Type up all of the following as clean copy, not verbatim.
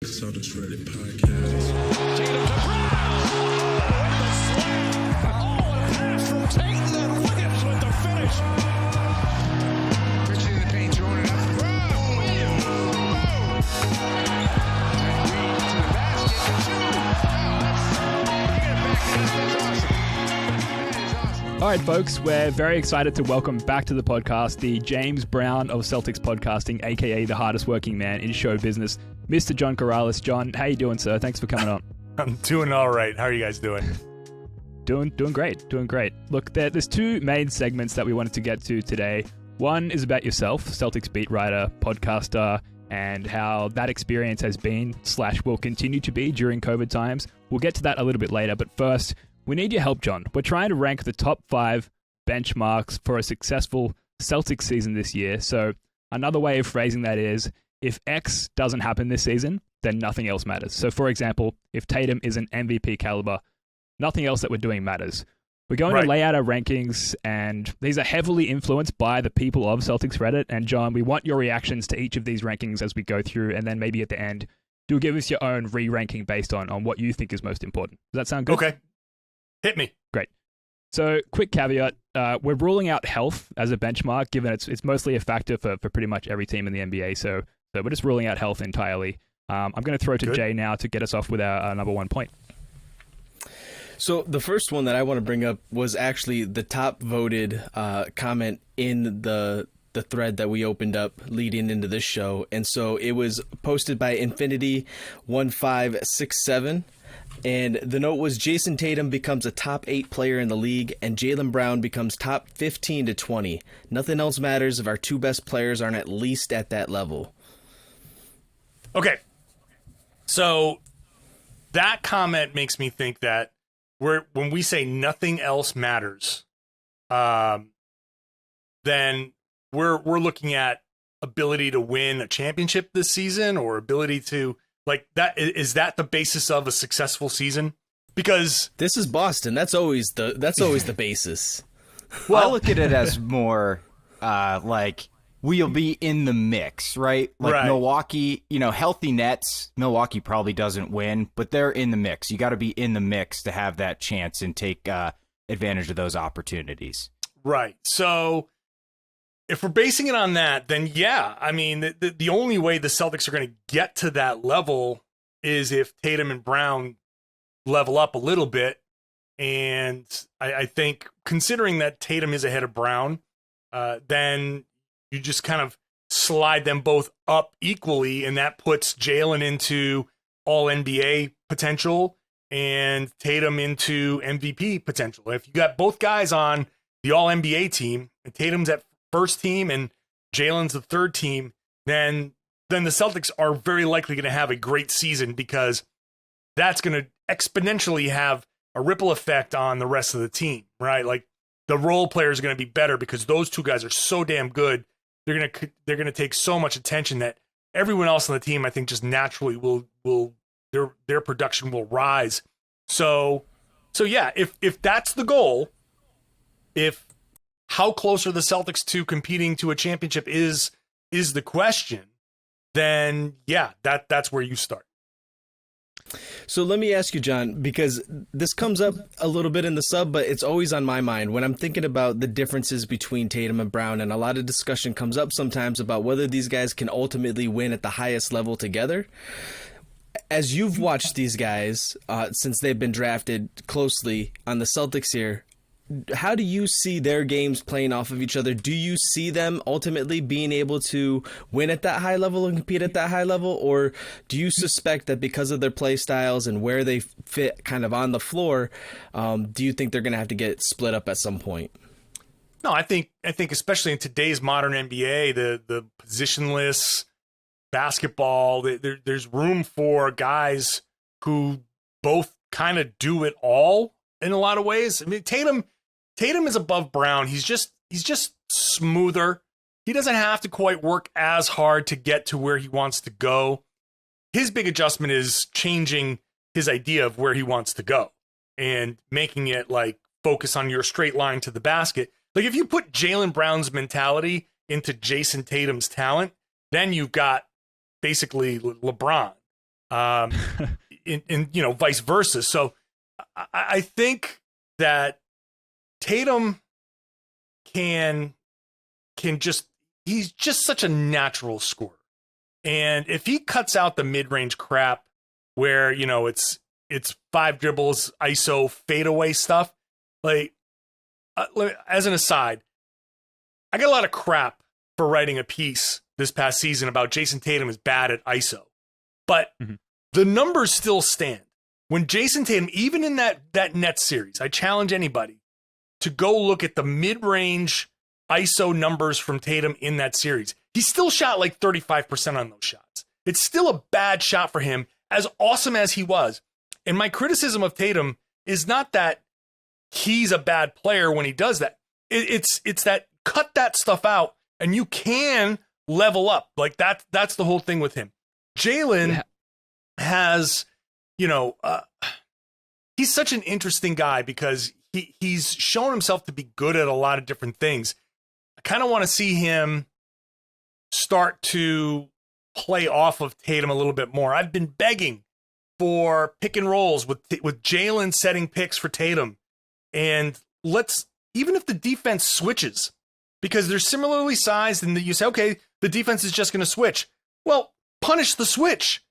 Celtics Reddit podcast. Tatum to Brown. With the slam. Oh, and a pass from Tatum and Williams with the finish. Richie in the paint throwing it up. Brown. Williams. To the basket for two. Wow, get it back. That's awesome. That is awesome. All right, folks, we're very excited to welcome back to the podcast the James Brown of Celtics podcasting, aka the hardest working man in show business, Mr. John Karalis. John, how you doing, sir? Thanks for coming on. I'm doing all right. How are you guys doing? Doing great. Look, there's two main segments that we wanted to get to today. One is about yourself, Celtics beat writer, podcaster, and how that experience has been / will continue to be during COVID times. We'll get to that a little bit later, but first, we need your help, John. We're trying to rank the top 5 benchmarks for a successful Celtics season this year. So another way of phrasing that is, if X doesn't happen this season, then nothing else matters. So for example, if Tatum is an MVP caliber, nothing else that we're doing matters. We're going to lay out our rankings, and these are heavily influenced by the people of Celtics Reddit. And John, we want your reactions to each of these rankings as we go through, and then maybe at the end, do give us your own re-ranking based on what you think is most important. Does that sound good? Okay. Hit me. Great. So, quick caveat, we're ruling out health as a benchmark, given it's mostly a factor for pretty much every team in the NBA. So we're just ruling out health entirely. I'm going to throw to Jay now to get us off with our number 1 point. So the first one that I want to bring up was actually the top voted comment in the thread that we opened up leading into this show. And so it was posted by Infinity1567. And the note was Jason Tatum becomes a top 8 player in the league and Jaylen Brown becomes top 15 to 20. Nothing else matters if our 2 best players aren't at least at that level. Okay. So that comment makes me think that when we say nothing else matters, then we're looking at ability to win a championship this season, or ability to, like, that is that the basis of a successful season? Because this is Boston. That's always the basis. Well, I look at it as more like we'll be in the mix, right? Like right. Milwaukee, healthy Nets, Milwaukee probably doesn't win, but they're in the mix. You got to be in the mix to have that chance and take advantage of those opportunities. Right. So if we're basing it on that, then yeah, I mean, the only way the Celtics are going to get to that level is if Tatum and Brown level up a little bit. And I think considering that Tatum is ahead of Brown, then you just kind of slide them both up equally, and that puts Jaylen into all-NBA potential and Tatum into MVP potential. If you got both guys on the all-NBA team, and Tatum's at first team and Jaylen's the third team, then the Celtics are very likely going to have a great season, because that's going to exponentially have a ripple effect on the rest of the team, right? Like, the role players are going to be better because those 2 guys are so damn good. They're going to take so much attention that everyone else on the team, I think, just naturally will their production will rise. So yeah, if that's the goal, if how close are the Celtics to competing to a championship is the question, then yeah, that's where you start. So let me ask you, John, because this comes up a little bit in the sub, but it's always on my mind when I'm thinking about the differences between Tatum and Brown, and a lot of discussion comes up sometimes about whether these guys can ultimately win at the highest level together. As you've watched these guys since they've been drafted closely on the Celtics here, how do you see their games playing off of each other? Do you see them ultimately being able to win at that high level and compete at that high level? Or do you suspect that because of their play styles and where they fit kind of on the floor, do you think they're going to have to get split up at some point? No, I think especially in today's modern NBA, the positionless basketball, there's room for guys who both kind of do it all in a lot of ways. I mean, Tatum is above Brown. He's just smoother. He doesn't have to quite work as hard to get to where he wants to go. His big adjustment is changing his idea of where he wants to go and making it like focus on your straight line to the basket. Like, if you put Jaylen Brown's mentality into Jason Tatum's talent, then you've got basically LeBron. in vice versa. So I think that Tatum can just, he's just such a natural scorer. And if he cuts out the mid-range crap where, it's 5 dribbles, ISO, fadeaway stuff, like, as an aside, I got a lot of crap for writing a piece this past season about Jason Tatum is bad at ISO. But the numbers still stand. When Jason Tatum, even in that Nets series, I challenge anybody to go look at the mid-range ISO numbers from Tatum in that series. He still shot like 35% on those shots. It's still a bad shot for him, as awesome as he was. And my criticism of Tatum is not that he's a bad player when he does that. It's that cut that stuff out and you can level up. Like that's the whole thing with him. Jalen has, he's such an interesting guy because he's shown himself to be good at a lot of different things. I kind of want to see him start to play off of Tatum a little bit more. I've been begging for pick and rolls with Jalen setting picks for Tatum. And even if the defense switches, because they're similarly sized and you say, okay, the defense is just going to switch. Well, punish the switch.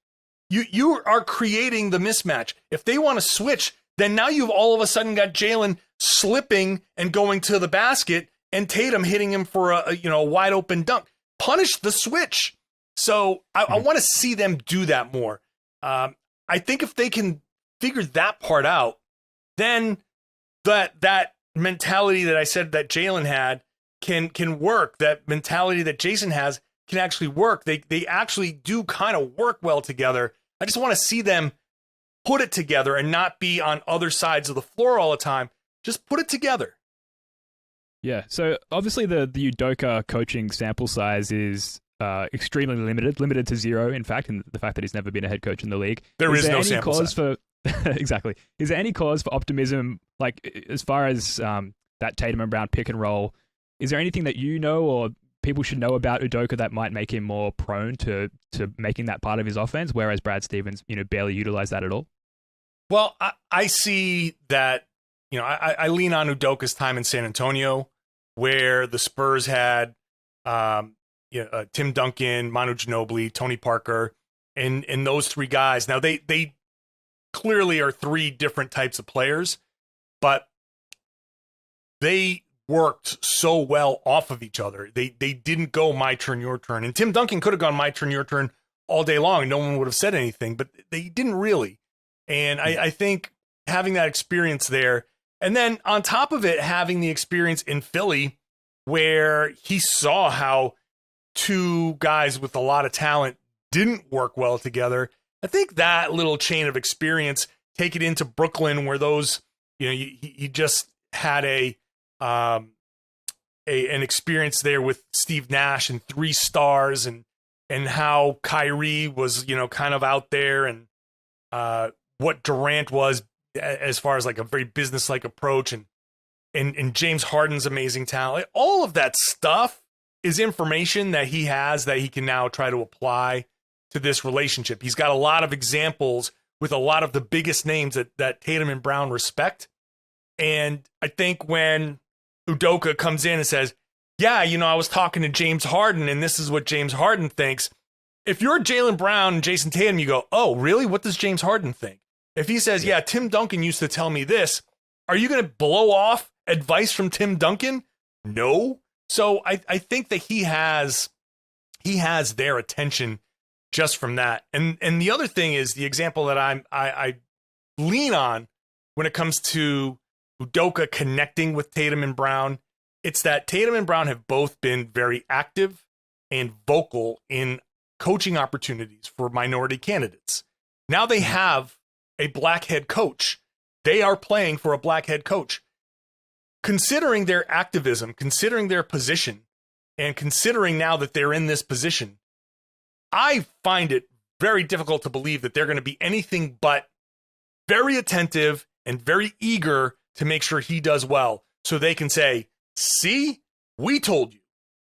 You are creating the mismatch. If they want to switch, then now you've all of a sudden got Jalen slipping and going to the basket and Tatum hitting him for a wide open dunk. Punish the switch. So I want to see them do that more. I think if they can figure that part out, then that mentality that I said that Jalen had can work. That mentality that Jason has can actually work. They actually do kind of work well together. I just want to see them put it together and not be on other sides of the floor all the time. Just put it together. Yeah. So obviously the Udoka coaching sample size is extremely limited to 0. In fact, and the fact that he's never been a head coach in the league. There is no sample size for exactly. Is there any cause for optimism, like as far as that Tatum and Brown pick and roll? Is there anything that or people should know about Udoka that might make him more prone to making that part of his offense, whereas Brad Stevens, barely utilized that at all? Well, I see that, I lean on Udoka's time in San Antonio, where the Spurs had Tim Duncan, Manu Ginobili, Tony Parker, and those 3 guys. Now, they clearly are 3 different types of players, but they worked so well off of each other. They didn't go my turn, your turn. And Tim Duncan could have gone my turn, your turn all day long. No one would have said anything, but they didn't really. And I think having that experience there, and then on top of it, having the experience in Philly where he saw how 2 guys with a lot of talent didn't work well together. I think that little chain of experience, take it into Brooklyn where those, he just had an experience there with Steve Nash and 3 stars and how Kyrie was, kind of out there and what Durant was as far as like a very business-like approach and James Harden's amazing talent. All of that stuff is information that he has that he can now try to apply to this relationship. He's got a lot of examples with a lot of the biggest names that Tatum and Brown respect. And I think when Udoka comes in and says, yeah, I was talking to James Harden and this is what James Harden thinks. If you're Jaylen Brown and Jason Tatum, you go, oh, really? What does James Harden think? If he says, yeah, Tim Duncan used to tell me this, are you going to blow off advice from Tim Duncan? No. So I think that he has their attention just from that. And the other thing is the example that I lean on when it comes to Udoka connecting with Tatum and Brown. It's that Tatum and Brown have both been very active and vocal in coaching opportunities for minority candidates. Now they have a black head coach. They are playing for a black head coach. Considering their activism, considering their position, and considering now that they're in this position, I find it very difficult to believe that they're going to be anything but very attentive and very eager to make sure he does well so they can say, see, we told you.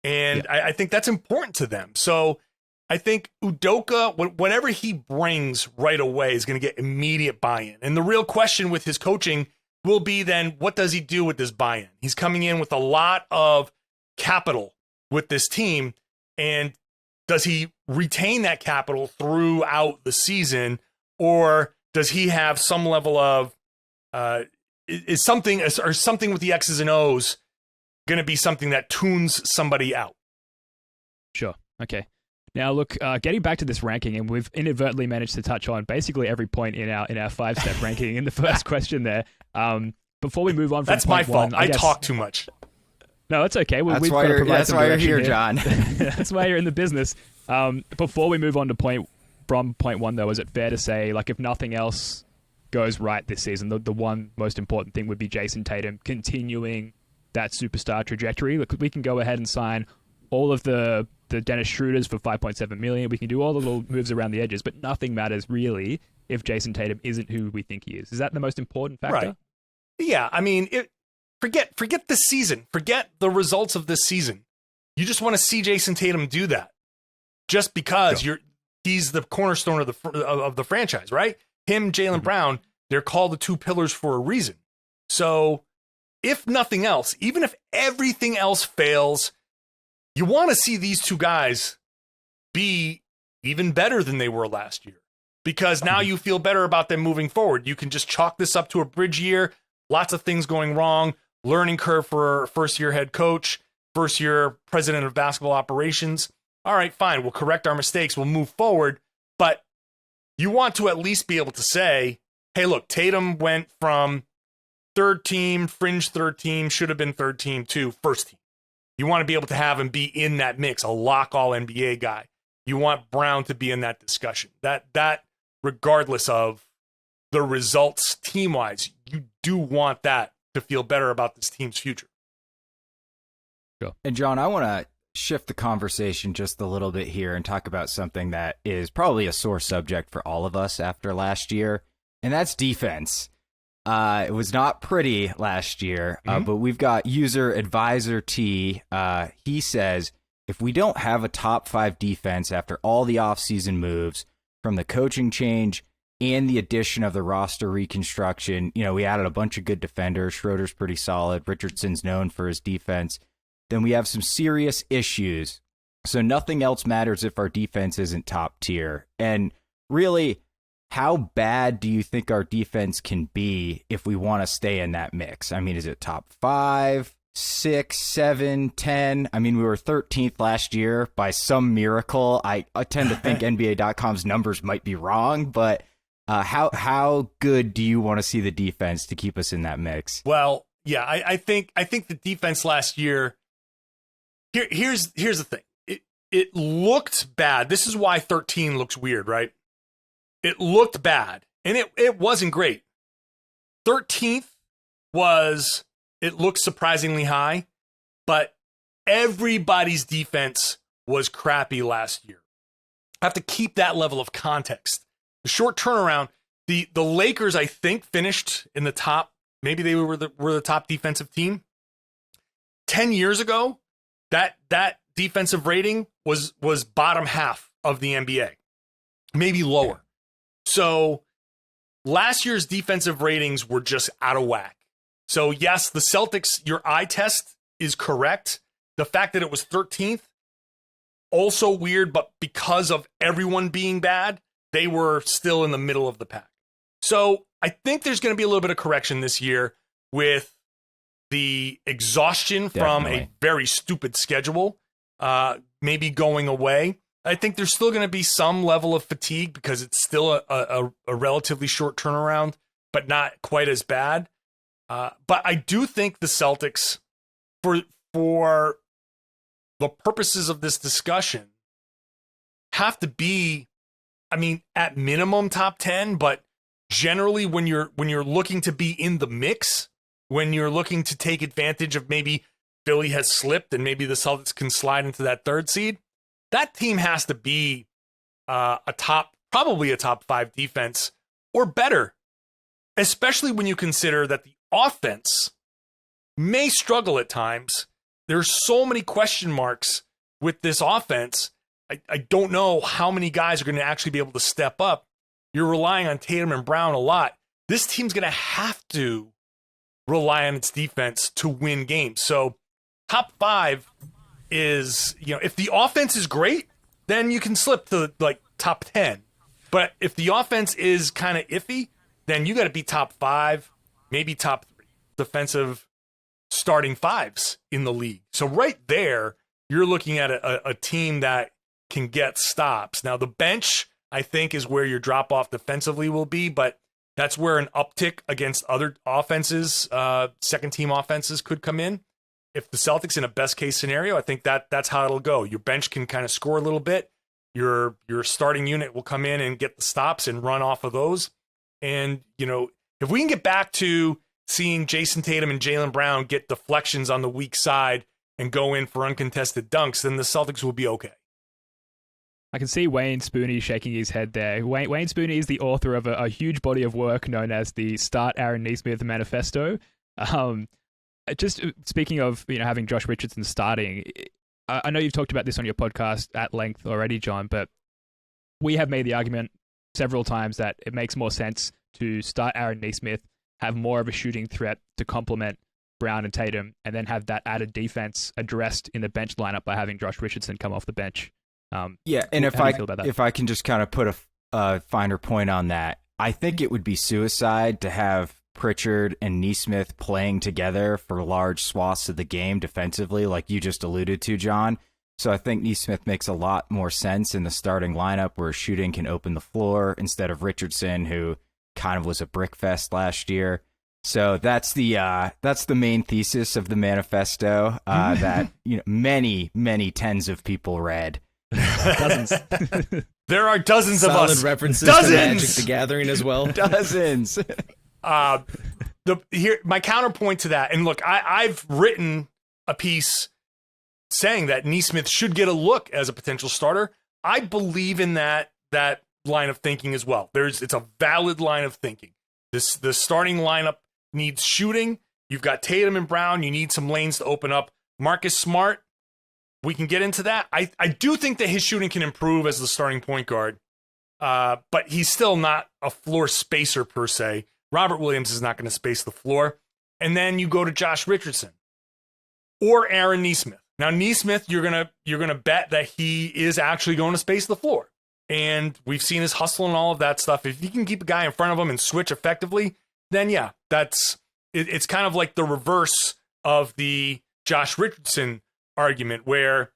And I think that's important to them. So I think Udoka, whatever he brings right away is going to get immediate buy-in. And the real question with his coaching will be then, what does he do with this buy-in? He's coming in with a lot of capital with this team, and does he retain that capital throughout the season, or does he have some level of is something with the X's and O's going to be something that tunes somebody out? Sure. Okay. Now, look, getting back to this ranking, and we've inadvertently managed to touch on basically every point in our 5-step ranking in the first question there. Before we move on from that's my fault. I talk too much. No, it's okay. That's why you're here, John. That's why you're in the business. Before we move on to point one, though, is it fair to say, like, if nothing else goes right this season, the one most important thing would be Jason Tatum continuing that superstar trajectory? Look, we can go ahead and sign all of the Dennis Schroeders for $5.7 million. We can do all the little moves around the edges, but nothing matters really if Jason Tatum isn't who we think he is. Is that the most important factor? Right. Yeah, I mean, forget this season. Forget the results of this season. You just want to see Jason Tatum do that, just because he's the cornerstone of the franchise, right? Him, Jaylen Brown, they're called the two pillars for a reason. So, if nothing else, even if everything else fails, you want to see these two guys be even better than they were last year, because now you feel better about them moving forward. You can just chalk this up to a bridge year. Lots of things going wrong. Learning curve for first-year head coach, first-year president of basketball operations. All right, fine. We'll correct our mistakes. We'll move forward. But you want to at least be able to say, hey, look, Tatum went from third team, fringe third team, should have been third team, to first team. You want to be able to have him be in that mix, a lock all NBA guy. You want Brown to be in that discussion. That regardless of the results team-wise, you do want that to feel better about this team's future. Sure. And John, I want to shift the conversation just a little bit here and talk about something that is probably a sore subject for all of us after last year, and that's defense. It was not pretty last year, but we've got user Advisor T. He says, if we don't have a top 5 defense after all the offseason moves, from the coaching change and the addition of the roster reconstruction, we added a bunch of good defenders. Schroeder's pretty solid. Richardson's known for his defense. Then we have some serious issues. So nothing else matters if our defense isn't top tier. And really, how bad do you think our defense can be if we want to stay in that mix? I mean, is it top 5, 6, 7, 10? I mean, we were 13th last year by some miracle. I tend to think NBA.com's numbers might be wrong, but how good do you want to see the defense to keep us in that mix? Well, yeah, I think the defense last year. Here's the thing. It looked bad. This is why 13 looks weird, right? It looked bad, and it wasn't great. 13th it looked surprisingly high, but everybody's defense was crappy last year. I have to keep that level of context. The short turnaround, the Lakers, I think, finished in the top. Maybe they were the top defensive team. 10 years ago, that defensive rating was bottom half of the NBA, maybe lower. So last year's defensive ratings were just out of whack. So yes, the Celtics, your eye test is correct. The fact that it was 13th, also weird, but because of everyone being bad, they were still in the middle of the pack. So I think there's going to be a little bit of correction this year with the exhaustion from a very stupid schedule maybe going away. I think there's still going to be some level of fatigue because it's still a relatively short turnaround, but not quite as bad. But I do think the Celtics, for the purposes of this discussion, have to be, I mean, at minimum top 10, but generally when you're looking to be in the mix, when you're looking to take advantage of maybe Philly has slipped and maybe the Celtics can slide into that third seed, that team has to be probably a top 5 defense or better, especially when you consider that the offense may struggle at times. There's so many question marks with this offense I don't know how many guys are going to actually be able to step up. You're relying on Tatum and Brown a lot. This team's going to have to rely on its defense to win games. So top 5 is, if the offense is great, then you can slip to like top 10. But if the offense is kind of iffy, then you got to be top 5, maybe top 3 defensive starting 5s in the league. So right there, you're looking at a team that can get stops. Now the bench, I think, is where your drop off defensively will be, but that's where an uptick against other offenses, second team offenses, could come in. If the Celtics, in a best case scenario, I think that's how it'll go. Your bench can kind of score a little bit. Your starting unit will come in and get the stops and run off of those. And, if we can get back to seeing Jason Tatum and Jaylen Brown get deflections on the weak side and go in for uncontested dunks, then the Celtics will be okay. I can see Wayne Spooney shaking his head there. Wayne Spooney is the author of a huge body of work known as the Start Aaron Nesmith Manifesto. Just speaking of having Josh Richardson starting, I know you've talked about this on your podcast at length already, John, but we have made the argument several times that it makes more sense to start Aaron Nesmith, have more of a shooting threat to complement Brown and Tatum, and then have that added defense addressed in the bench lineup by having Josh Richardson come off the bench. And if I can just kind of put a finer point on that, I think it would be suicide to have Pritchard and Nesmith playing together for large swaths of the game defensively, like you just alluded to, John. So I think Nesmith makes a lot more sense in the starting lineup where shooting can open the floor instead of Richardson, who kind of was a brick fest last year. So that's the main thesis of the manifesto that many tens of people read. Dozens. There are dozens of Solid us. references Dozens! to Magic the Gathering as well. Dozens. My counterpoint to that, and look, I've written a piece saying that Nesmith should get a look as a potential starter. I believe in that line of thinking as well. It's a valid line of thinking. The starting lineup needs shooting. You've got Tatum and Brown. You need some lanes to open up. Marcus Smart, we can get into that. I do think that his shooting can improve as the starting point guard, but he's still not a floor spacer per se. Robert Williams is not going to space the floor. And then you go to Josh Richardson or Aaron Nesmith. Now, Nesmith, you're gonna bet that he is actually going to space the floor. And we've seen his hustle and all of that stuff. If you can keep a guy in front of him and switch effectively, then yeah, it's kind of like the reverse of the Josh Richardson argument, where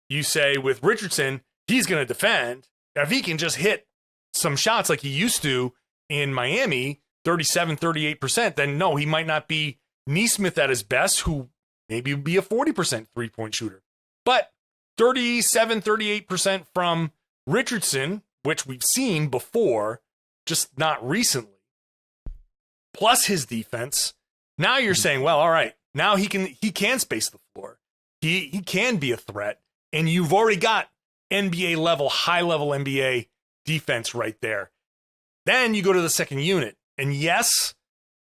you say with Richardson, he's going to defend. If he can just hit some shots like he used to in Miami, 37, 38%, then no, he might not be Nesmith at his best, who maybe would be a 40% three-point shooter. But 37, 38% from Richardson, which we've seen before, just not recently, plus his defense, now you're saying, well, all right, now he can space the floor. He can be a threat, and you've already got NBA level, high level NBA defense right there. Then you go to the second unit, and yes,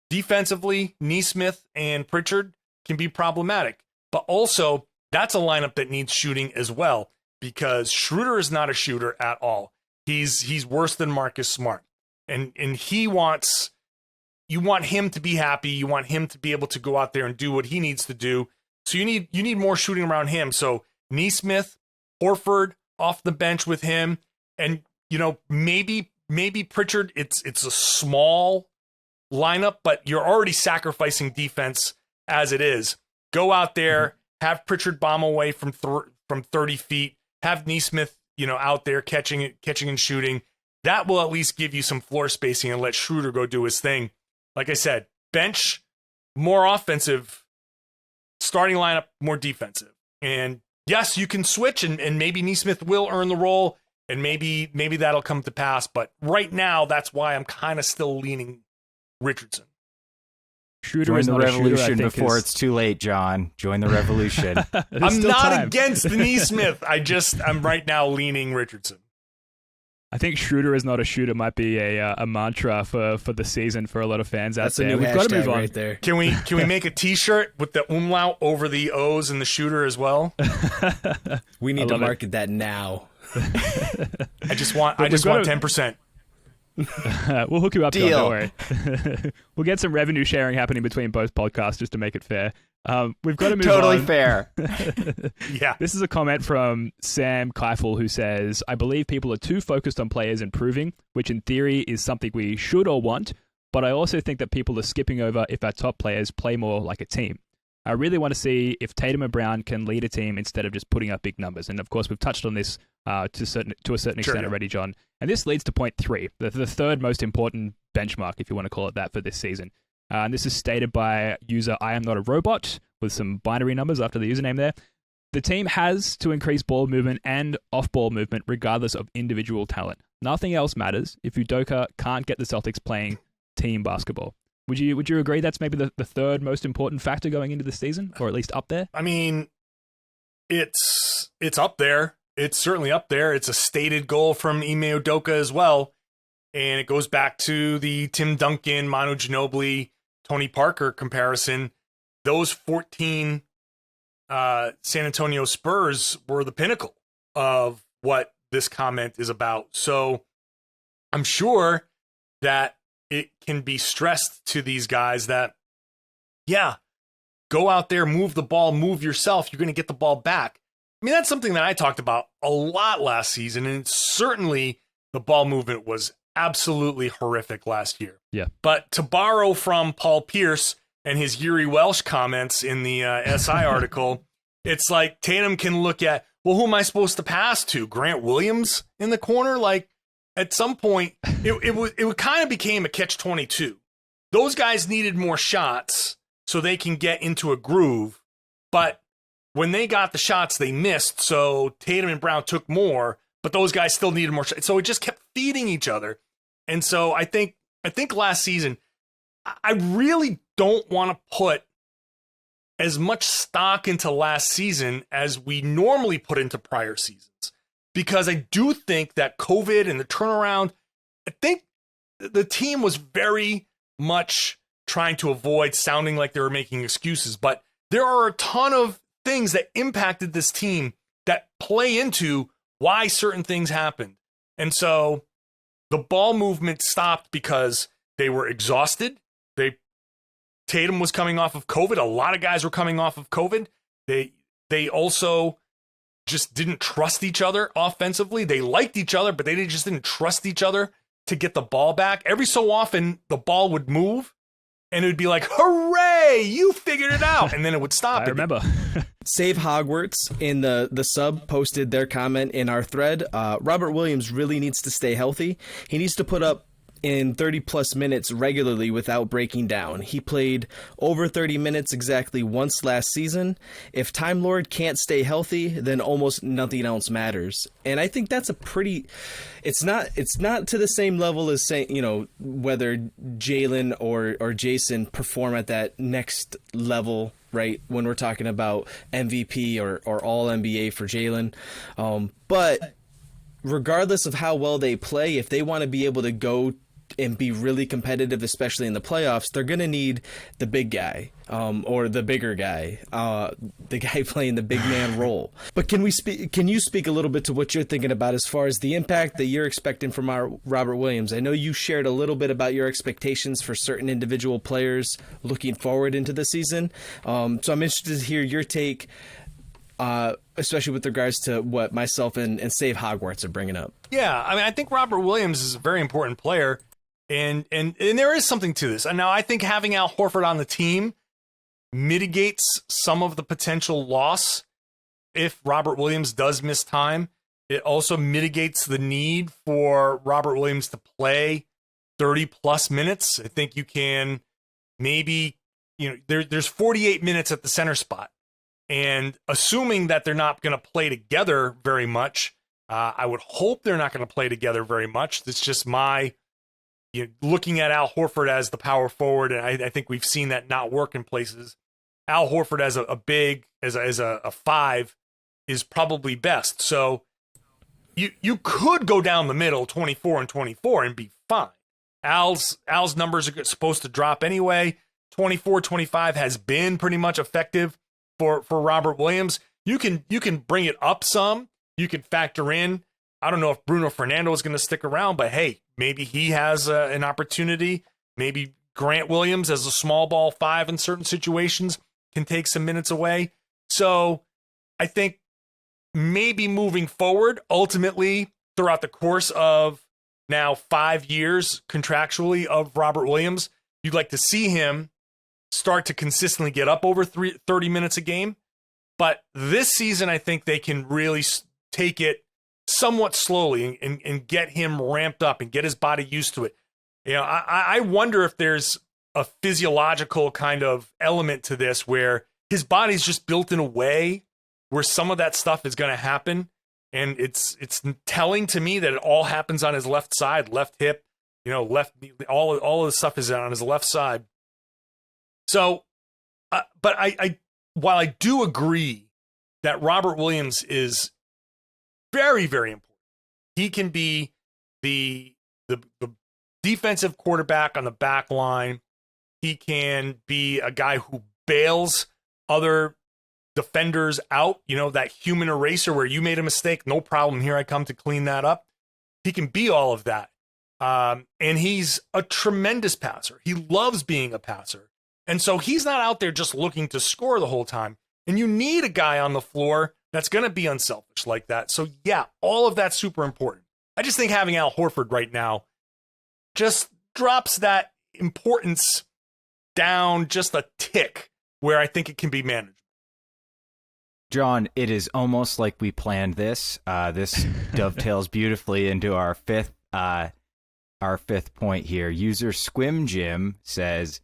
defensively, Nesmith and Pritchard can be problematic, but also that's a lineup that needs shooting as well, because Schroeder is not a shooter at all. He's worse than Marcus Smart, and you want him to be happy. You want him to be able to go out there and do what he needs to do. So you need more shooting around him. So Nesmith, Horford off the bench with him, and maybe Pritchard. It's a small lineup, but you're already sacrificing defense as it is. Go out there, have Pritchard bomb away from 30 feet. Have Nesmith, out there catching and shooting. That will at least give you some floor spacing and let Schroeder go do his thing. Like I said, bench, more offensive, starting lineup, more defensive. And yes, you can switch, and maybe Nesmith will earn the role, and maybe that'll come to pass. But right now, that's why I'm kind of still leaning Richardson. Schroeder Join is the not revolution a shooter, before it's too late, John. Join the revolution. I'm not against Nesmith. I'm right now leaning Richardson. I think Schroeder is not a shooter might be a mantra for the season for a lot of fans out there. That's a new We've got to move hashtag on. right there. Can we make a T-shirt with the umlaut over the O's and the shooter as well? We need to love it. market that now. I just want But we've got 10%. We'll hook you up, John, Deal. don't worry. We'll get some revenue sharing happening between both podcasts just to make it fair. We've got to move Totally on. fair. Yeah. This is a comment from Sam Keifel, who says, I believe people are too focused on players improving, which in theory is something we should or want, but I also think that people are skipping over if our top players play more like a team. I really want to see if Tatum and Brown can lead a team instead of just putting up big numbers. And of course, we've touched on this to a certain extent already, John. And this leads to point 3, the third most important benchmark, if you want to call it that, for this season. And this is stated by user I am not a robot with some binary numbers after the username there. The team has to increase ball movement and off-ball movement regardless of individual talent. Nothing else matters if Udoka can't get the Celtics playing team basketball. Would you agree that's maybe the third most important factor going into the season, or at least up there? I mean, it's up there. It's certainly up there. It's a stated goal from Ime Udoka as well. And it goes back to the Tim Duncan, Manu Ginobili, Tony Parker comparison. Those 14 San Antonio Spurs were the pinnacle of what this comment is about. So I'm sure that it can be stressed to these guys that, yeah, go out there, move the ball, move yourself. You're going to get the ball back. I mean, that's something that I talked about a lot last season, and certainly the ball movement was absolutely horrific last year. Yeah. But to borrow from Paul Pierce and his Yuri Welsh comments in the SI article, it's like Tatum can look at, well, who am I supposed to pass to? Grant Williams in the corner? Like, at some point, it kind of became a catch-22. Those guys needed more shots so they can get into a groove, but when they got the shots, they missed, so Tatum and Brown took more, but those guys still needed more shots. So it just kept feeding each other. And so I think last season, I really don't want to put as much stock into last season as we normally put into prior seasons, because I do think that COVID and the turnaround, I think the team was very much trying to avoid sounding like they were making excuses, but there are a ton of things that impacted this team that play into why certain things happened. And so the ball movement stopped because they were exhausted. Tatum was coming off of COVID. A lot of guys were coming off of COVID. They also just didn't trust each other offensively. They liked each other, but they just didn't trust each other to get the ball back. Every so often, the ball would move, and it would be like, hooray, you figured it out. And then it would stop. I remember. Save Hogwarts in the sub posted their comment in our thread. Robert Williams really needs to stay healthy. He needs to put up in 30 plus minutes regularly without breaking down. He played over 30 minutes exactly once last season. If Time Lord can't stay healthy, then almost nothing else matters. And I think that's a pretty, it's not to the same level as saying, whether Jalen or Jason perform at that next level, right? When we're talking about MVP or all NBA for Jalen. But regardless of how well they play, if they want to be able to go and be really competitive, especially in the playoffs, they're going to need the big guy, or the bigger guy, the guy playing the big man role. But can you speak a little bit to what you're thinking about as far as the impact that you're expecting from our Robert Williams? I know you shared a little bit about your expectations for certain individual players looking forward into the season. So I'm interested to hear your take, especially with regards to what myself and Save Hogwarts are bringing up. Yeah, I mean, I think Robert Williams is a very important player, and there is something to this. And now I think having Al Horford on the team mitigates some of the potential loss if Robert Williams does miss time. It also mitigates the need for Robert Williams to play 30 plus minutes. I think you can maybe, there's 48 minutes at the center spot. And assuming that they're not going to play together very much, I would hope they're not going to play together very much. That's just my looking at Al Horford as the power forward, and I think we've seen that not work in places. Al Horford as a big, as a five, is probably best. So you could go down the middle, 24 and 24, and be fine. Al's numbers are supposed to drop anyway. 24, 25 has been pretty much effective for Robert Williams. You can bring it up some. You can factor in I don't know if Bruno Fernando is going to stick around, but hey, maybe he has an opportunity. Maybe Grant Williams as a small ball 5 in certain situations can take some minutes away. So I think maybe moving forward, ultimately throughout the course of now 5 years contractually of Robert Williams, you'd like to see him start to consistently get up over 30 minutes a game. But this season, I think they can really take it somewhat slowly and get him ramped up and get his body used to it. You know, I wonder if there's a physiological kind of element to this where his body's just built in a way where some of that stuff is going to happen. And it's telling to me that it all happens on his left side, left hip, you know, left, all of the stuff is on his left side. So, but while I do agree that Robert Williams is very, very important, he can be the defensive quarterback on the back line. He can be a guy who bails other defenders out, you know, that human eraser where you made a mistake, no problem, here I come to clean that up. He can be all of that. And he's a tremendous passer. He loves being a passer. And so he's not out there just looking to score the whole time. And you need a guy on the floor that's going to be unselfish like that. So yeah, all of that's super important. I just think having Al Horford right now just drops that importance down just a tick where I think it can be managed. John, it is almost like we planned this. This dovetails beautifully into our fifth point here. User Squim Jim says,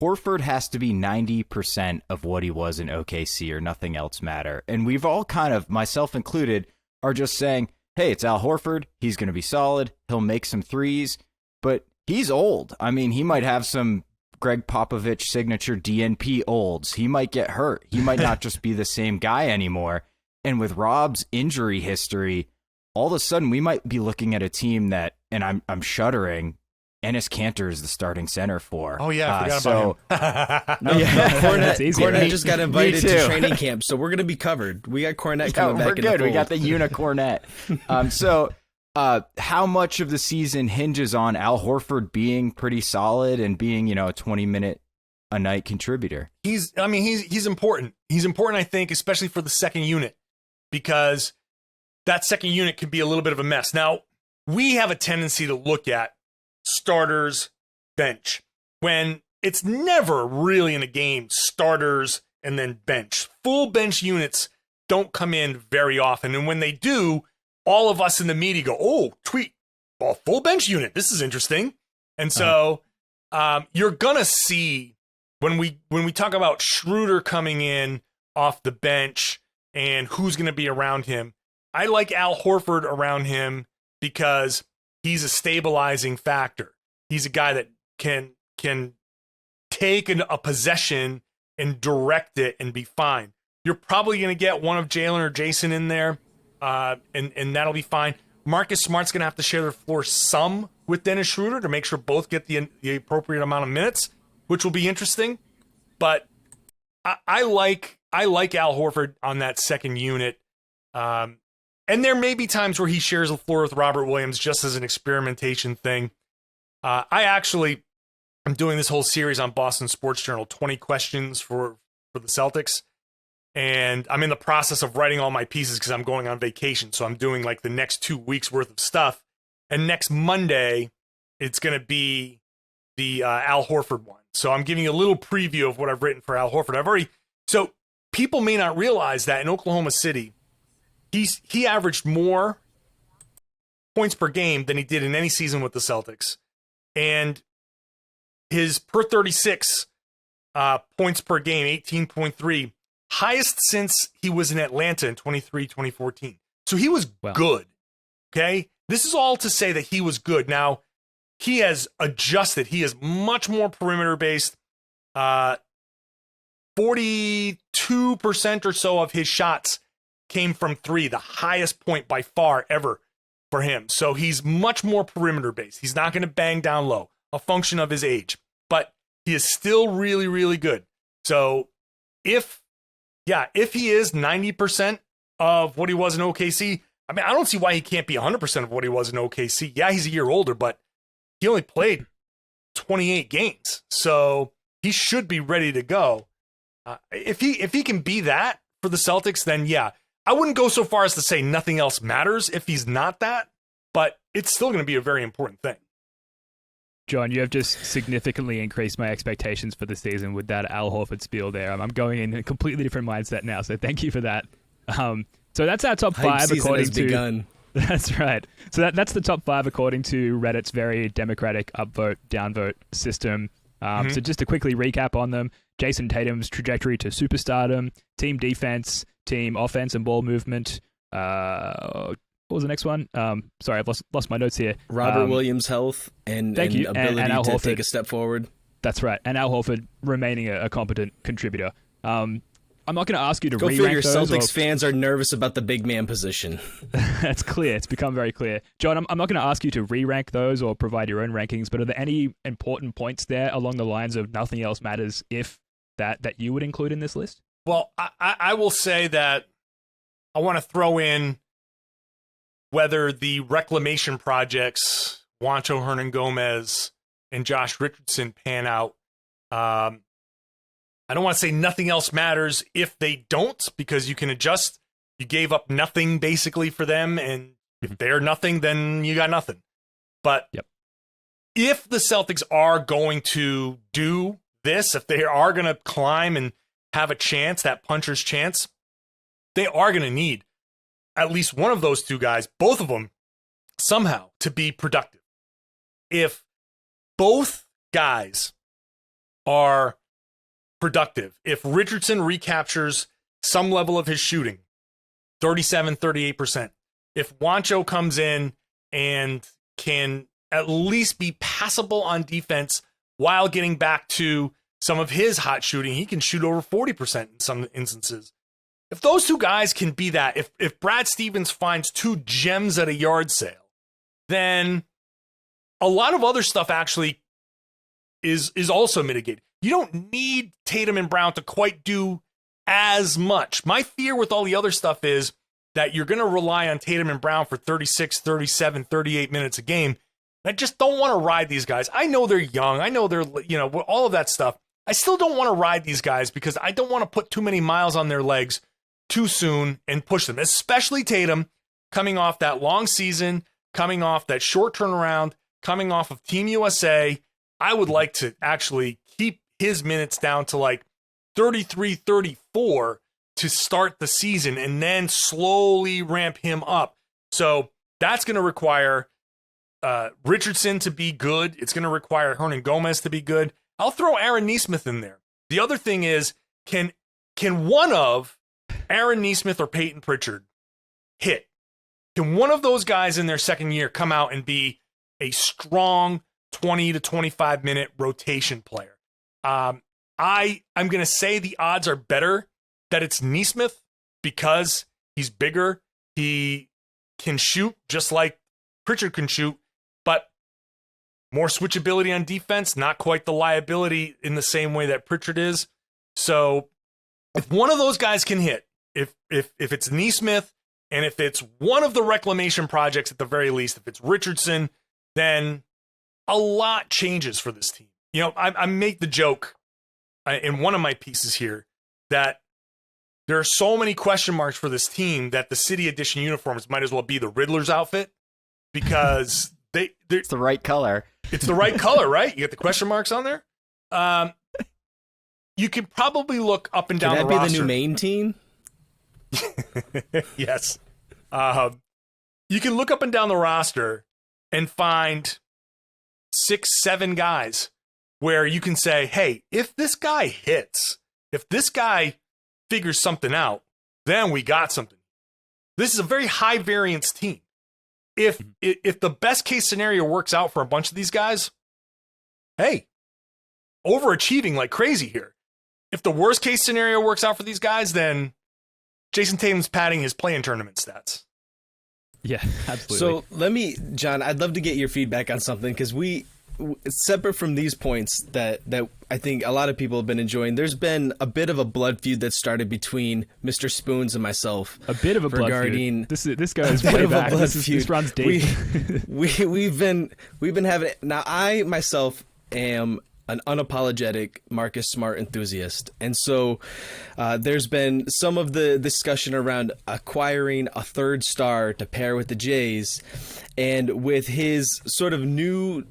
Horford has to be 90% of what he was in OKC or nothing else matter. And we've all kind of, myself included, are just saying, hey, it's Al Horford. He's going to be solid. He'll make some threes. But he's old. I mean, he might have some Greg Popovich signature DNP olds. He might get hurt. He might not just be the same guy anymore. And with Rob's injury history, all of a sudden we might be looking at a team that, and I'm shuddering, Enes Kanter is the starting center for. Oh, yeah, I forgot about him. Cornet just got invited to training camp, so we're going to be covered. We got Cornet coming back in the fold. We got the unicornet. How much of the season hinges on Al Horford being pretty solid and being, a 20-minute a night contributor? He's important. He's important, I think, especially for the second unit, because that second unit can be a little bit of a mess. Now, we have a tendency to look at starters, bench, when it's never really in a game starters and then bench. Full bench units don't come in very often. And when they do, all of us in the media go, oh, tweet, well, full bench unit. This is interesting. And so you're going to see when we talk about Schroeder coming in off the bench and who's going to be around him, I like Al Horford around him because he's a stabilizing factor. He's a guy that can take a possession and direct it and be fine. You're probably going to get one of Jalen or Jason in there, and that'll be fine. Marcus Smart's going to have to share the floor some with Dennis Schroeder to make sure both get the appropriate amount of minutes, which will be interesting. But I like Al Horford on that second unit. And there may be times where he shares the floor with Robert Williams just as an experimentation thing. I'm doing this whole series on Boston Sports Journal, 20 questions for the Celtics. And I'm in the process of writing all my pieces because I'm going on vacation. So I'm doing like the next 2 weeks worth of stuff. And next Monday, it's going to be the Al Horford one. So I'm giving you a little preview of what I've written for Al Horford. So people may not realize that in Oklahoma City, he averaged more points per game than he did in any season with the Celtics. And his per 36 points per game, 18.3, highest since he was in Atlanta in 2014. So he was good. Okay? This is all to say that he was good. Now, he has adjusted. He is much more perimeter-based. 42% or so of his shots came from three, the highest point by far ever for him. So he's much more perimeter-based. He's not going to bang down low, a function of his age. But he is still really, really good. So if he is 90% of what he was in OKC, I mean, I don't see why he can't be 100% of what he was in OKC. Yeah, he's a year older, but he only played 28 games, so he should be ready to go. If he can be that for the Celtics, then yeah. I wouldn't go so far as to say nothing else matters if he's not that, but it's still going to be a very important thing. John, you have just significantly increased my expectations for the season with that Al Horford spiel there. I'm going in a completely different mindset now, so thank you for that. So that's our top Hype 5 season according has to... begun. That's right. So that's the top 5 according to Reddit's very democratic upvote, downvote system. So just to quickly recap on them, Jason Tatum's trajectory to superstardom, team defense, team offense and ball movement. What was the next one? Sorry, I've lost my notes here. Robert Williams' health and thank you. ability and Al to Horford. take a step forward. That's right. And Al Horford remaining a competent contributor. I'm not going to ask you to Go re-rank figure, those. Celtics fans are nervous about the big man position. That's clear. It's become very clear. John, I'm not going to ask you to re-rank those or provide your own rankings, but are there any important points there along the lines of nothing else matters if that you would include in this list? Well, I will say that I want to throw in whether the reclamation projects, Juancho Hernan-Gomez and Josh Richardson, pan out. I don't want to say nothing else matters if they don't, because you can adjust. You gave up nothing basically for them, and if they're nothing, then you got nothing. But if the Celtics are going to do this, if they are going to climb and have a chance, that puncher's chance, they are going to need at least one of those two guys, both of them, somehow to be productive. If both guys are productive, if Richardson recaptures some level of his shooting, 37, 38%, if Juancho comes in and can at least be passable on defense while getting back to some of his hot shooting, he can shoot over 40% in some instances. If those two guys can be that, if Brad Stevens finds two gems at a yard sale, then a lot of other stuff actually is also mitigated. You don't need Tatum and Brown to quite do as much. My fear with all the other stuff is that you're going to rely on Tatum and Brown for 36, 37, 38 minutes a game. I just don't want to ride these guys. I know they're young. I know they're, all of that stuff. I still don't want to ride these guys because I don't want to put too many miles on their legs too soon and push them, especially Tatum coming off that long season, coming off that short turnaround, coming off of Team USA. I would like to actually keep his minutes down to like 33, 34 to start the season and then slowly ramp him up. So that's going to require Richardson to be good. It's going to require Hernan-Gomez to be good. I'll throw Aaron Nesmith in there. The other thing is, can one of Aaron Nesmith or Peyton Pritchard hit? Can one of those guys in their second year come out and be a strong 20 to 25 minute rotation player? I'm going to say the odds are better that it's Nesmith because he's bigger. He can shoot just like Pritchard can shoot, but more switchability on defense, not quite the liability in the same way that Pritchard is. So if one of those guys can hit, if it's Nesmith and if it's one of the reclamation projects at the very least, if it's Richardson, then a lot changes for this team. I make the joke in one of my pieces here that there are so many question marks for this team that the City Edition uniforms might as well be the Riddler's outfit because it's the right color. It's the right color, right? You get the question marks on there. You can probably look up and down the roster. Could that be the new main team? Yes. You can look up and down the roster and find 6, 7 guys where you can say, hey, if this guy hits, if this guy figures something out, then we got something. This is a very high variance team. If the best case scenario works out for a bunch of these guys, hey, overachieving like crazy here. If the worst case scenario works out for these guys, then Jason Tatum's padding his play-in tournament stats. Yeah, absolutely. So John, I'd love to get your feedback on something because we separate from these points that I think a lot of people have been enjoying, there's been a bit of a blood feud that started between Mr. Spoons and myself. A bit of a blood feud. This goes way back. This runs deep. We've been having it. Now, I myself am an unapologetic Marcus Smart enthusiast. And so there's been some of the discussion around acquiring a third star to pair with the Jays. And with his sort of new,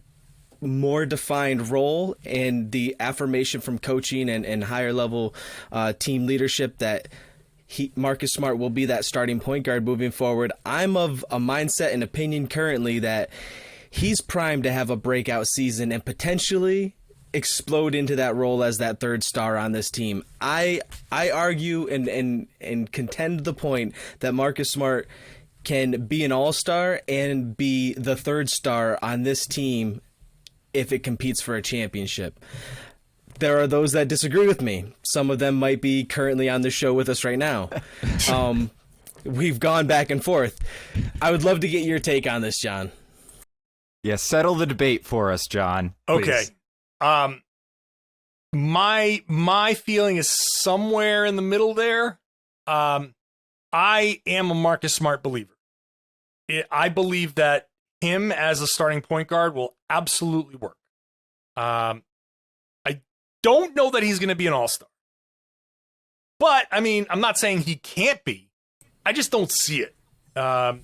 more defined role and the affirmation from coaching and higher level team leadership that Marcus Smart will be that starting point guard moving forward, I'm of a mindset and opinion currently that he's primed to have a breakout season and potentially explode into that role as that third star on this team. I argue and contend the point that Marcus Smart can be an all-star and be the third star on this team if it competes for a championship. There are those that disagree with me. Some of them might be currently on the show with us right now. We've gone back and forth. I would love to get your take on this, John. Yeah, settle the debate for us, John. Okay. Please. My feeling is somewhere in the middle there. I am a Marcus Smart believer. I believe that him as a starting point guard will absolutely work. I don't know that he's going to be an all-star. But, I mean, I'm not saying he can't be. I just don't see it. I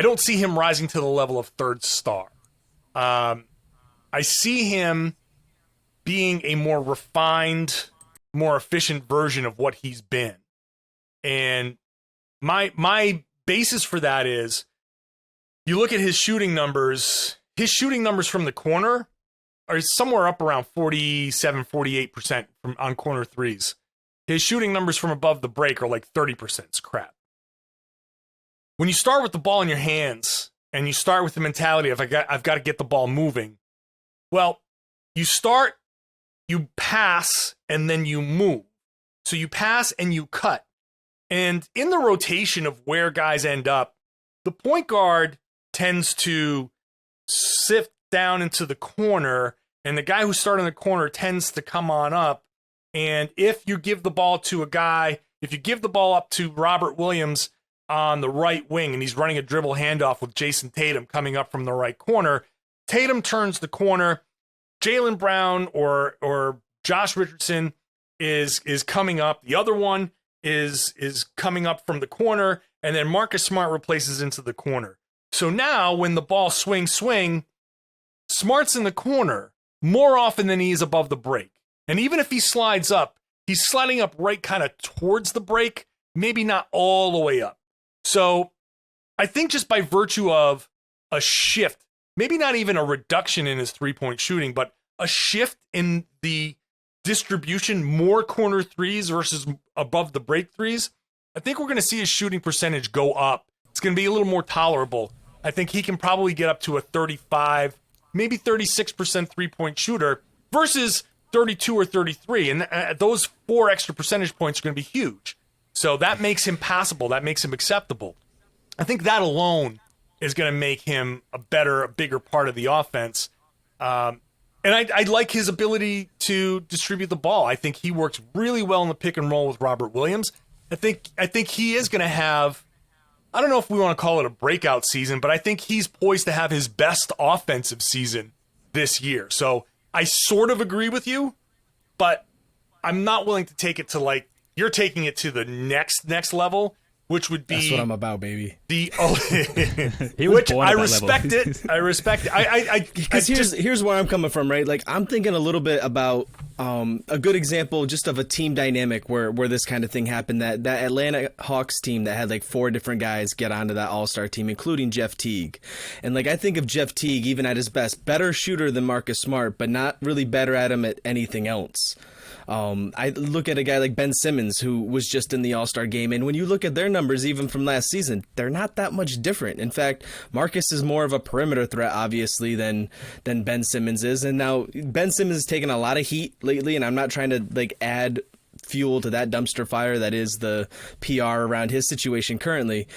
don't see him rising to the level of third star. I see him being a more refined, more efficient version of what he's been. And my basis for that is, you look at his shooting numbers from the corner are somewhere up around 47, 48% on corner threes. His shooting numbers from above the break are like 30%. It's crap. When you start with the ball in your hands and you start with the mentality of I've got to get the ball moving, well, you pass and then you move. So you pass and you cut. And in the rotation of where guys end up, the point guard tends to sift down into the corner, and the guy who's starting the corner tends to come on up. And if you give the ball to if you give the ball up to Robert Williams on the right wing, and he's running a dribble handoff with Jason Tatum coming up from the right corner, Tatum turns the corner. Jaylen Brown or Josh Richardson is coming up. The other one is coming up from the corner, and then Marcus Smart replaces into the corner. So now when the ball swing, Smart's in the corner more often than he is above the break. And even if he slides up, he's sliding up right kind of towards the break, maybe not all the way up. So I think just by virtue of a shift, maybe not even a reduction in his three-point shooting, but a shift in the distribution, more corner threes versus above the break threes, I think we're going to see his shooting percentage go up. It's going to be a little more tolerable. I think he can probably get up to a 35, maybe 36% three-point shooter versus 32 or 33. And those 4 extra percentage points are going to be huge. So that makes him passable. That makes him acceptable. I think that alone is going to make him a bigger part of the offense. And I like his ability to distribute the ball. I think he works really well in the pick and roll with Robert Williams. I think he is going to have, I don't know if we want to call it a breakout season, but I think he's poised to have his best offensive season this year. So I sort of agree with you, but I'm not willing to take it to like, you're taking it to the next level, which would be that's what I'm about, baby. Which I respect it. I respect it. Because here's where I'm coming from, right? Like I'm thinking a little bit about a good example just of a team dynamic where this kind of thing happened. That Atlanta Hawks team that had like 4 different guys get onto that All-Star team, including Jeff Teague. And like I think of Jeff Teague, even at his best, better shooter than Marcus Smart, but not really better at him at anything else. I look at a guy like Ben Simmons, who was just in the All-Star game, and when you look at their numbers, even from last season, they're not that much different. In fact, Marcus is more of a perimeter threat, obviously, than Ben Simmons is. And now Ben Simmons has taken a lot of heat lately, and I'm not trying to like add fuel to that dumpster fire that is the PR around his situation currently.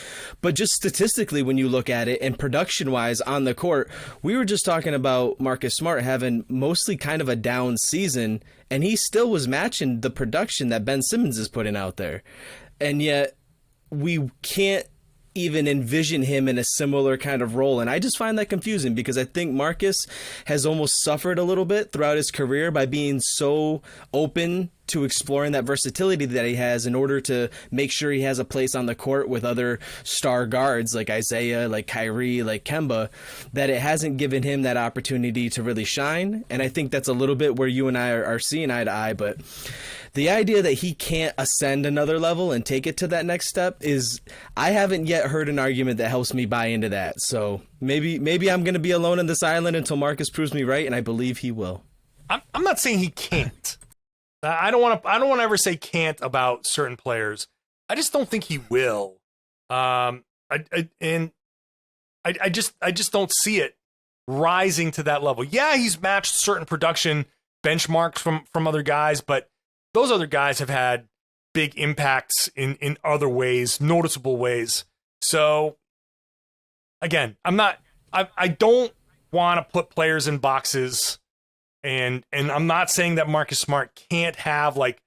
But just statistically, when you look at it and production-wise on the court, we were just talking about Marcus Smart having mostly kind of a down season, and he still was matching the production that Ben Simmons is putting out there. And yet we can't even envision him in a similar kind of role. And I just find that confusing because I think Marcus has almost suffered a little bit throughout his career by being so open to exploring that versatility that he has in order to make sure he has a place on the court with other star guards like Isaiah, like Kyrie, like Kemba, that it hasn't given him that opportunity to really shine. And I think that's a little bit where you and I are seeing eye to eye. But the idea that he can't ascend another level and take it to that next step is, I haven't yet heard an argument that helps me buy into that. So maybe I'm going to be alone on this island until Marcus proves me right, and I believe he will. I'm not saying he can't. I don't want to ever say can't about certain players. I just don't think he will. I just don't see it rising to that level. Yeah, he's matched certain production benchmarks from other guys, but those other guys have had big impacts in other ways, noticeable ways. So again, I don't want to put players in boxes. And I'm not saying that Marcus Smart can't have like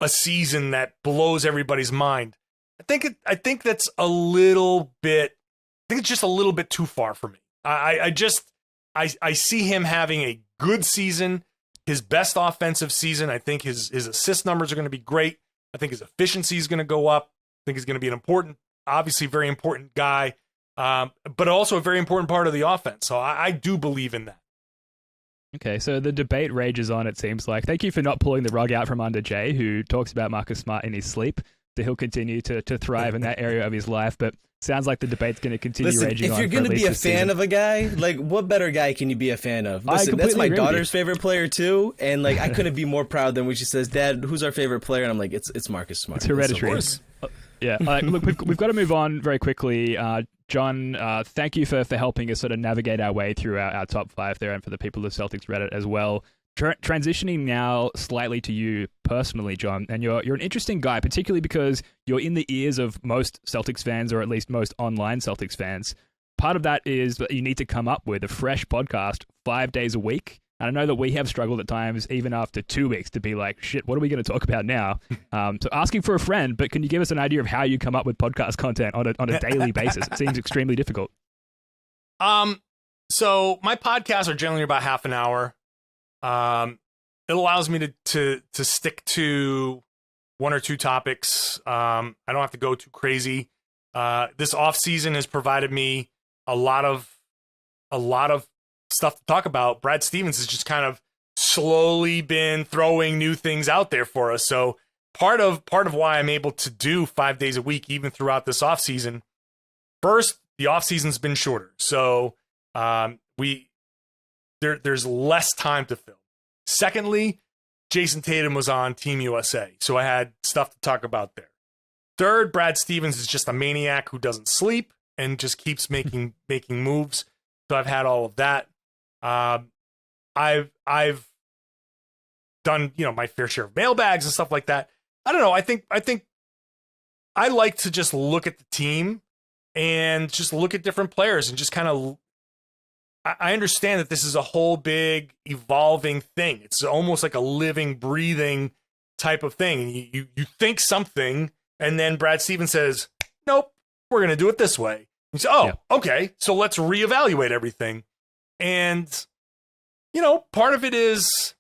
a season that blows everybody's mind. I think that's a little bit. I think it's just a little bit too far for me. I see him having a good season, his best offensive season. I think his assist numbers are going to be great. I think his efficiency is going to go up. I think he's going to be an important, obviously very important guy, but also a very important part of the offense. So I do believe in that. Okay, so the debate rages on, it seems like. Thank you for not pulling the rug out from under Jay, who talks about Marcus Smart in his sleep. So he'll continue to thrive in that area of his life, but sounds like the debate's going to continue raging on. If you're going to be a fan of a guy, like, what better guy can you be a fan of? Listen, that's my daughter's favorite player too, and like I couldn't be more proud than when she says, "Dad, who's our favorite player?" And I'm like, "It's Marcus Smart." It's hereditary. Yeah, look, we've got to move on very quickly. John, thank you for helping us sort of navigate our way through our top five there, and for the people of Celtics Reddit as well. Transitioning now slightly to you personally, John, and you're an interesting guy, particularly because you're in the ears of most Celtics fans, or at least most online Celtics fans. Part of that is that you need to come up with a fresh podcast 5 days a week. And I know that we have struggled at times, even after 2 weeks, to be like, shit, what are we going to talk about now? So asking for a friend, but can you give us an idea of how you come up with podcast content on a daily basis? It seems extremely difficult. So my podcasts are generally about half an hour. It allows me to stick to one or two topics. I don't have to go too crazy. This off season has provided me a lot of stuff to talk about. Brad Stevens has just kind of slowly been throwing new things out there for us. So part of why I'm able to do 5 days a week, even throughout this off season. First, the off season's been shorter, so there's less time to film. Secondly, Jason Tatum was on Team USA, so I had stuff to talk about there. Third, Brad Stevens is just a maniac who doesn't sleep and just keeps making moves. So I've had all of that. I've done, my fair share of mailbags and stuff like that. I don't know. I think I like to just look at the team and just look at different players and just kind of, I understand that this is a whole big evolving thing. It's almost like a living, breathing type of thing. You think something, and then Brad Stevens says, nope, we're going to do it this way. You say, okay, so let's reevaluate everything. And, part of it is,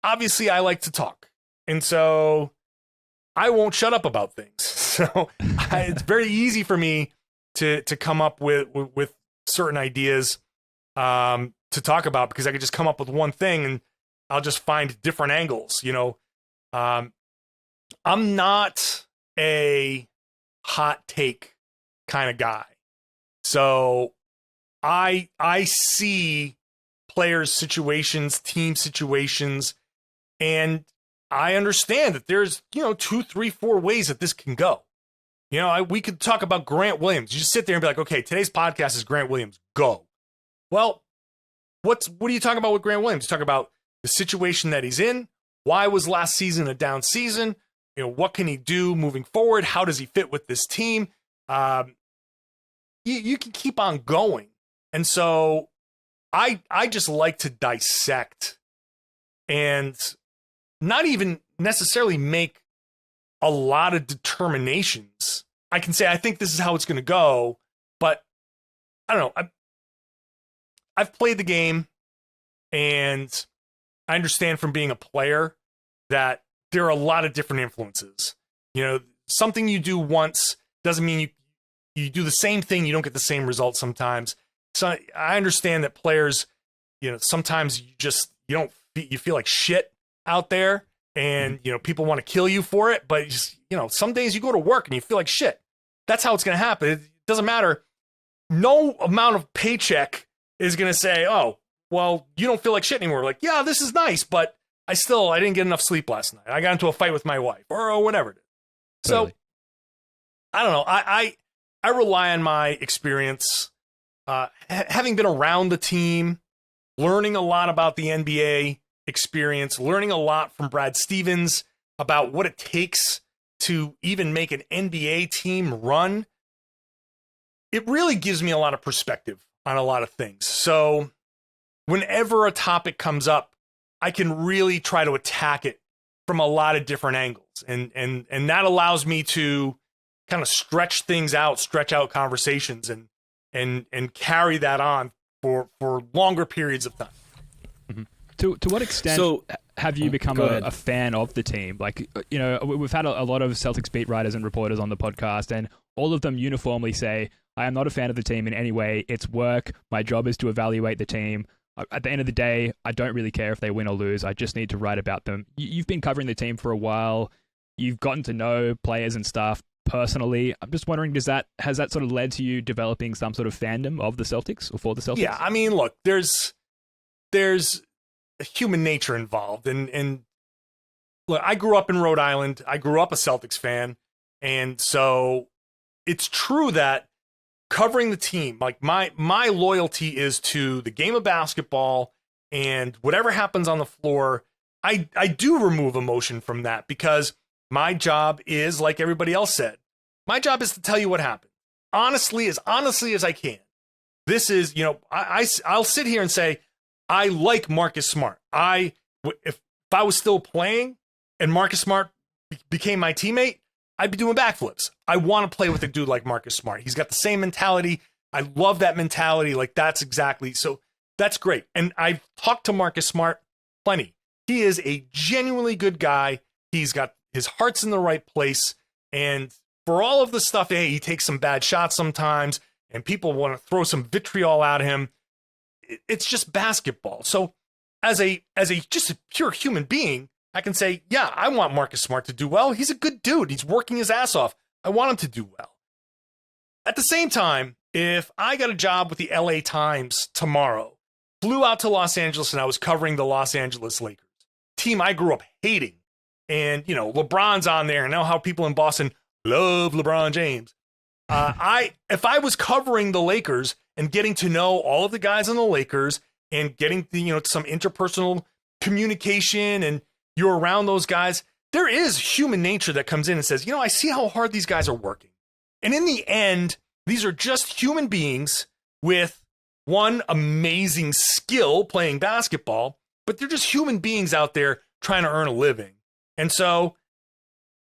obviously, I like to talk. And so I won't shut up about things. So it's very easy for me to come up with certain ideas to talk about, because I could just come up with one thing and I'll just find different angles. I'm not a hot take kind of guy. So I see players' situations, team situations, and I understand that there's, 2, 3, 4 ways that this can go. We could talk about Grant Williams. You just sit there and be like, okay, today's podcast is Grant Williams. Go. Well, what are you talking about with Grant Williams? You talk about the situation that he's in, why was last season a down season? What can he do moving forward? How does he fit with this team? You can keep on going. And so I just like to dissect and not even necessarily make a lot of determinations. I can say, I think this is how it's going to go, but I don't know. I've played the game, and I understand from being a player that there are a lot of different influences. Something you do once doesn't mean you do the same thing. You don't get the same result sometimes. So I understand that players, sometimes you feel like shit out there, and people want to kill you for it. But some days you go to work and you feel like shit. That's how it's going to happen. It doesn't matter. No amount of paycheck is going to say, oh, well, you don't feel like shit anymore. Like, yeah, this is nice, but I didn't get enough sleep last night. I got into a fight with my wife or whatever it is. Totally. So I don't know. I rely on my experience, having been around the team, learning a lot about the NBA experience, learning a lot from Brad Stevens about what it takes to even make an NBA team run. It really gives me a lot of perspective on a lot of things. So whenever a topic comes up, I can really try to attack it from a lot of different angles. And that allows me to kind of stretch out conversations and carry that on for longer periods of time. Mm-hmm. To what extent have you become a fan of the team? Like, we've had a lot of Celtics beat writers and reporters on the podcast, and all of them uniformly say, I am not a fan of the team in any way. It's work. My job is to evaluate the team. At the end of the day, I don't really care if they win or lose. I just need to write about them. You've been covering the team for a while. You've gotten to know players and staff personally. I'm just wondering, has that sort of led to you developing some sort of fandom of the Celtics or for the Celtics? Yeah, I mean, look, there's human nature involved. And look, I grew up in Rhode Island. I grew up a Celtics fan. And so it's true that covering the team, like my loyalty is to the game of basketball, and whatever happens on the floor, I do remove emotion from that, because my job is, like everybody else said, my job is to tell you what happened. Honestly as I can. This is, I'll sit here and say, I like Marcus Smart. If I was still playing and Marcus Smart became my teammate, I'd be doing backflips. I want to play with a dude like Marcus Smart. He's got the same mentality. I love that mentality. Like, that's great. And I've talked to Marcus Smart plenty. He is a genuinely good guy. He's got his heart's in the right place. And for all of the stuff, hey, he takes some bad shots sometimes, and people want to throw some vitriol at him. It's just basketball. So as a just a pure human being, I can say, yeah, I want Marcus Smart to do well. He's a good dude. He's working his ass off. I want him to do well. At the same time, if I got a job with the LA Times tomorrow, flew out to Los Angeles, and I was covering the Los Angeles Lakers, team I grew up hating, and, LeBron's on there, and I know how people in Boston love LeBron James. If I was covering the Lakers and getting to know all of the guys on the Lakers and getting some interpersonal communication, and you're around those guys, there is human nature that comes in and says, I see how hard these guys are working. And in the end, these are just human beings with one amazing skill playing basketball, but they're just human beings out there trying to earn a living. And so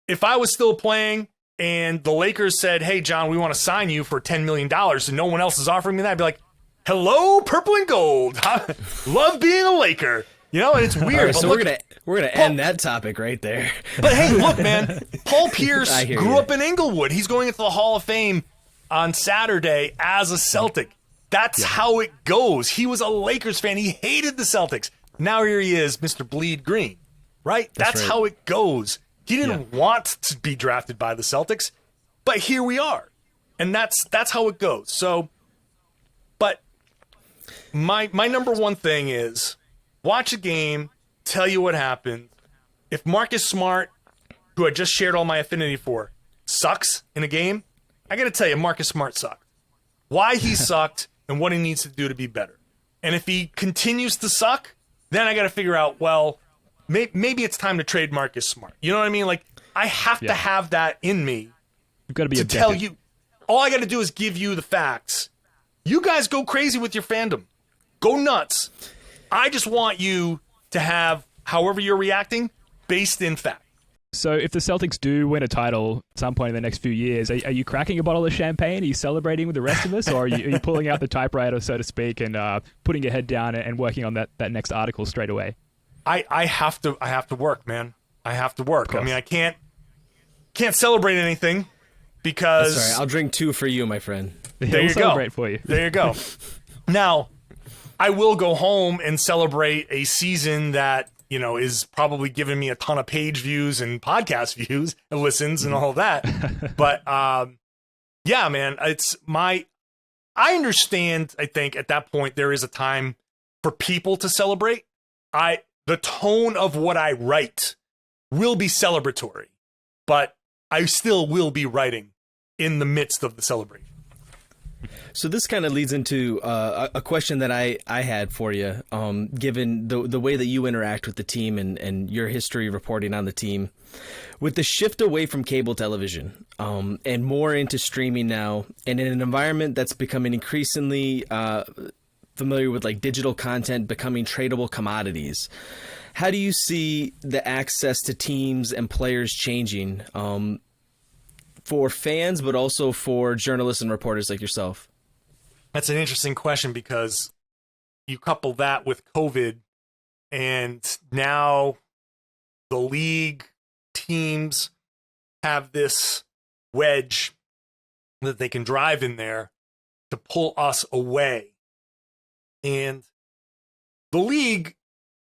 if I was still playing and the Lakers said, hey, John, we want to sign you for $10 million, and no one else is offering me that, I'd be like, hello, purple and gold. Love being a Laker. And it's weird. Right, so we're gonna end that topic right there. But hey, look, man, Paul Pierce grew up in Inglewood. He's going into the Hall of Fame on Saturday as a Celtic. That's how it goes. He was a Lakers fan. He hated the Celtics. Now here he is, Mr. Bleed Green, right? That's right. How it goes. He didn't want to be drafted by the Celtics, but here we are. And that's how it goes. So, but my number one thing is watch a game, tell you what happened. If Marcus Smart, who I just shared all my affinity for, sucks in a game, I got to tell you, Marcus Smart sucked. Why he sucked and what he needs to do to be better. And if he continues to suck, then I got to figure out, well, maybe it's time to trade Marcus Smart. You know what I mean? Like, I have to have that in me. You've got to be to objective. tell you. All I got to do is give you the facts. You guys go crazy with your fandom. Go nuts. I just want you to have however you're reacting based in fact. So if the Celtics do win a title at some point in the next few years, are you cracking a bottle of champagne? Are you celebrating with the rest of us? Or are you pulling out the typewriter, so to speak, and putting your head down and working on that next article straight away? I have to work, man. I have to work. I mean, I can't celebrate anything because... Sorry, I'll drink 2 for you, my friend. There you go. Celebrate for you. There you go. Now, I will go home and celebrate a season that, you know, is probably giving me a ton of page views and podcast views and listens and all that. But yeah, man, I understand. I think at that point there is a time for people to celebrate. The tone of what I write will be celebratory, but I still will be writing in the midst of the celebration. So this kind of leads into a question that I had for you, given the way that you interact with the team and your history reporting on the team. With the shift away from cable television and more into streaming now, and in an environment that's becoming increasingly familiar with like digital content becoming tradable commodities, how do you see the access to teams and players changing for fans, but also for journalists and reporters like yourself? That's an interesting question because you couple that with COVID, and now the league teams have this wedge that they can drive in there to pull us away. And the league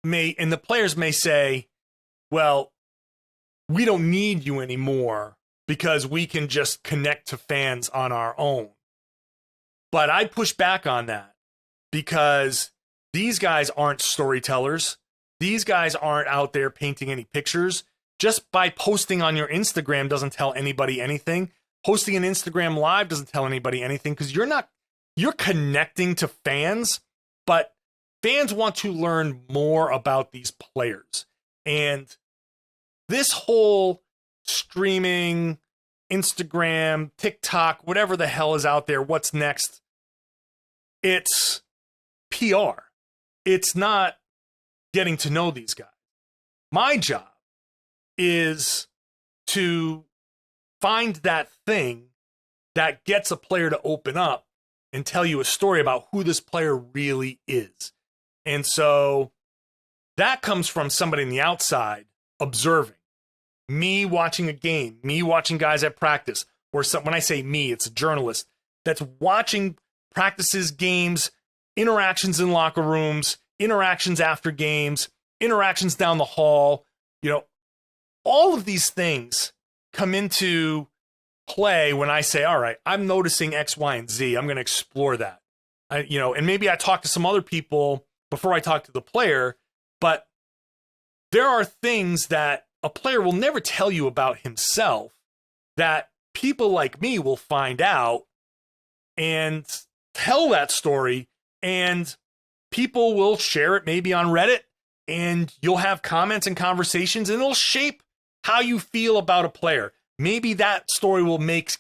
may, and the players may say, well, we don't need you anymore because we can just connect to fans on our own. But I push back on that because these guys aren't storytellers. These guys aren't out there painting any pictures. Just by posting on your Instagram doesn't tell anybody anything. Posting an Instagram live doesn't tell anybody anything because you're connecting to fans, but fans want to learn more about these players. And this whole streaming, Instagram, TikTok, whatever the hell is out there, what's next? It's PR. It's not getting to know these guys. My job is to find that thing that gets a player to open up and tell you a story about who this player really is. And so that comes from somebody on the outside observing. Me watching a game, me watching guys at practice, or when I say me, it's a journalist that's watching practices, games, interactions in locker rooms, interactions after games, interactions down the hall. You know, all of these things come into play when I say, all right, I'm noticing X, Y, and Z. I'm going to explore that. And maybe I talk to some other people before I talk to the player, but there are things that a player will never tell you about himself that people like me will find out and tell that story, and people will share it maybe on Reddit, and you'll have comments and conversations, and it'll shape how you feel about a player. Maybe that story will make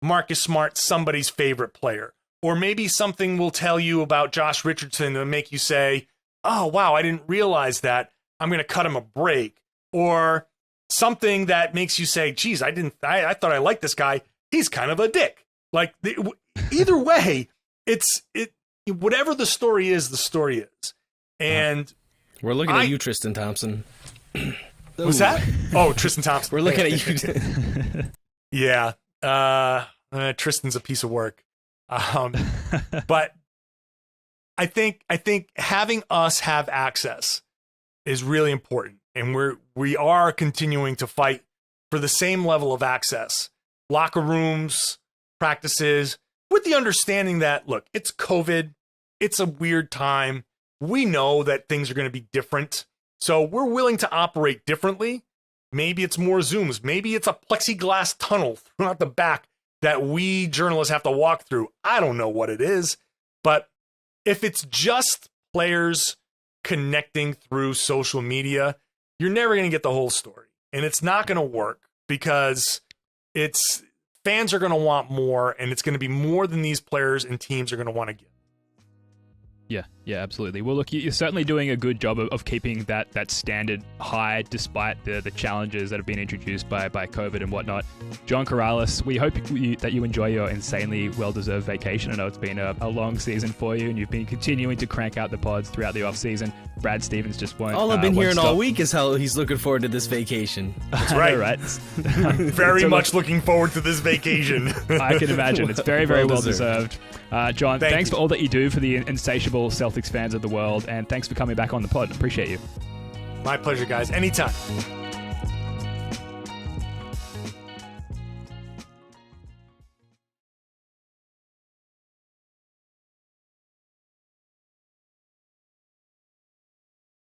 Marcus Smart somebody's favorite player, or maybe something will tell you about Josh Richardson and make you say, oh, wow, I didn't realize that. I'm going to cut him a break. Or something that makes you say, geez, I thought I liked this guy. He's kind of a dick. Like, either way, whatever the story is, the story is. And we're looking at you, Tristan Thompson. What's that? Oh, Tristan Thompson. We're looking at you. Yeah. Tristan's a piece of work. But I think having us have access is really important. And we are continuing to fight for the same level of access. Locker rooms, practices, with the understanding that, look, it's COVID. It's a weird time. We know that things are going to be different. So we're willing to operate differently. Maybe it's more Zooms. Maybe it's a plexiglass tunnel throughout the back that we journalists have to walk through. I don't know what it is. But if it's just players connecting through social media, you're never going to get the whole story. And it's not going to work because fans are going to want more, and it's going to be more than these players and teams are going to want to get. Yeah, absolutely. Well, look, you're certainly doing a good job of keeping that standard high despite the challenges that have been introduced by COVID and whatnot. John Karalis, we hope that you enjoy your insanely well-deserved vacation. I know it's been a long season for you, and you've been continuing to crank out the pods throughout the off-season. Brad Stevens just won't. All I've been hearing stop. all week is how he's looking forward to this vacation. That's right. Right. Very much looking forward to this vacation. I can imagine. It's very, very well deserved. John, thanks you. for all that you do for the insatiable Celtics fans of the world, and thanks for coming back on the pod. Appreciate you. My pleasure, guys. Anytime.